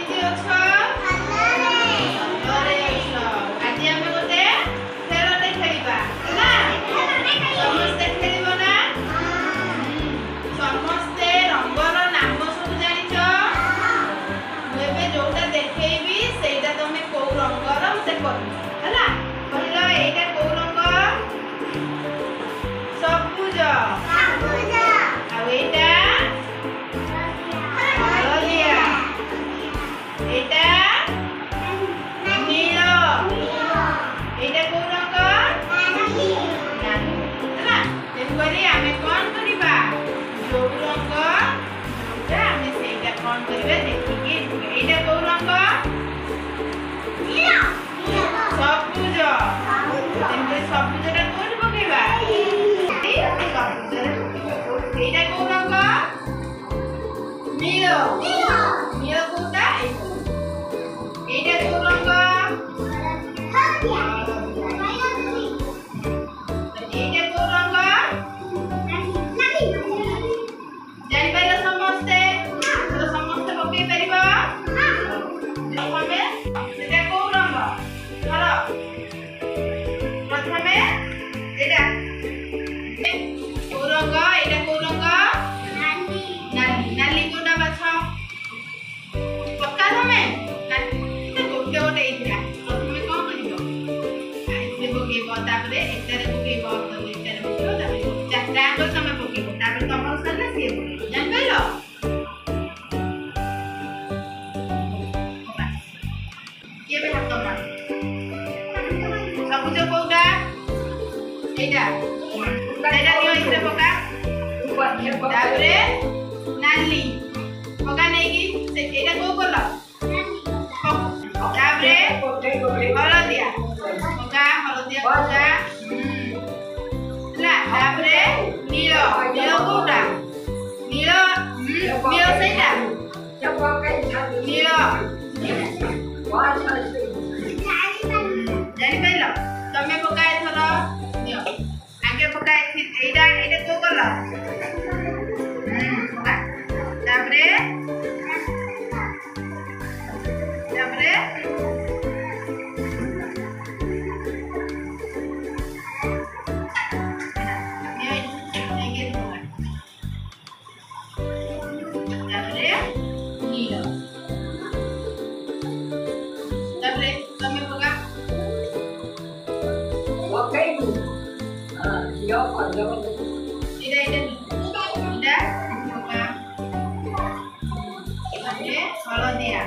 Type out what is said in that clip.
କେମିତି ଅଛ? ଭଲରେ ଅଛ। ଆଜି ଆମେ ଗୋଟେ ଖେଳଟେ ଖେଳିବା ହେଲା। ସମସ୍ତେ ଖେଳିବ ନା? ସମସ୍ତେ ରଙ୍ଗର ନାମ ସବୁ ଜାଣିଛ? ମୁଁ ଏବେ ଯୋଉଟା ଦେଖେଇବି ସେଇଟା ତମେ କୋଉ ରଙ୍ଗର ମତେ କହିବ ହେଲା। କହିଲ ଏଇଟା କୋଉ ରଙ୍ଗ? ସବୁଜ। ଆଉ ଏଇଟା ହଳଦିଆ। ଏଇଟା ନୀଳ। ଏଇଟା କୋଉ ରଙ୍ଗ? ନାଲି। ହେଲା। ତେଣୁକରି ଆମେ କଣ କରିବା? ଯୋଉ ରଙ୍ଗ ଯୋଉଟା ଆମେ ସେଇଟା କଣ କରିବା ଦେଖିକି ଏଇଟା କୋଉ ରଙ୍ଗ? ସବୁଜ। ତେଣୁକରି ସବୁଜଟା କୋଉଠି ପକେଇବା? ସବୁଜରେ ପକେଇବା। ଏଇଟା କୋଉ ରଙ୍ଗ? ନୀଳ। ନୀଳ କୋଉଟା? ଏଇଟା କୋଉ ରଙ୍ଗ? ଏଇଟା କୋଉ ରଙ୍ଗ? ଜାଣିପାରିଲ ସମସ୍ତେ? ସମସ୍ତେ ପକେଇ ପାରିବ? ପ୍ରଥମେ ଏଇଟା କୋଉ ରଙ୍ଗ? ଧର ପ୍ରଥମେ ଏଇଟା କୋଉ ରଙ୍ଗ? ଏଇଟା କୋଉ ରଙ୍ଗ? ନାଲି। ନାଲି କୋଉଟା ବାଛ? ପକା ତମେ ଗୋଟେ ଗୋଟେ ହେଇଥିଲା। ପ୍ରଥମେ କଣ କରିବ? ଏଇଥିରେ ପକେଇବ, ତାପରେ ଏଟାରେ ପକେଇବ, ଏଟାରେ ପକେଇବ, ତାପରେ ଚାରିଟା ଆଙ୍କ ତମେ ପକେଇବ, ତାପରେ ତମର ସରିଲା ସିଏ ପକେଇବ। ଜାଣିପାରିଲ? କିଏ ବି ହାତ ମାର। ସବୁଜ କୋଉଟା? ଏଇଟା। ଏଇଟା ନିଅ, ଏଥିରେ ପକା। ତାପରେ ନାଲି ପକା ନେଇକି ଏଇଟା କୋଉ କଲର? ତାପରେ ହଳଦିଆ ପକା, ହଳଦିଆ ପକା ହେଲା। ତାପରେ ନୀଳ। ନୀଳ କୋଉଟା? ନୀଳ। ନୀଳ ସେଇଟା ନୀଳ। ଜାଣିପାରିଲ? ତମେ ପକା ଏଥର ନିଅ। ଆଗେ ପକା ଏଇଟା। ଏଇଟା କୋଉ କଲର? ପକା। ତାପରେ ତାପରେ ତାପରେ ନୀଳ। ତାପରେ ତମେ ପକା। ଏଇଟା ପକା। ତାପରେ ହଳଦିଆ।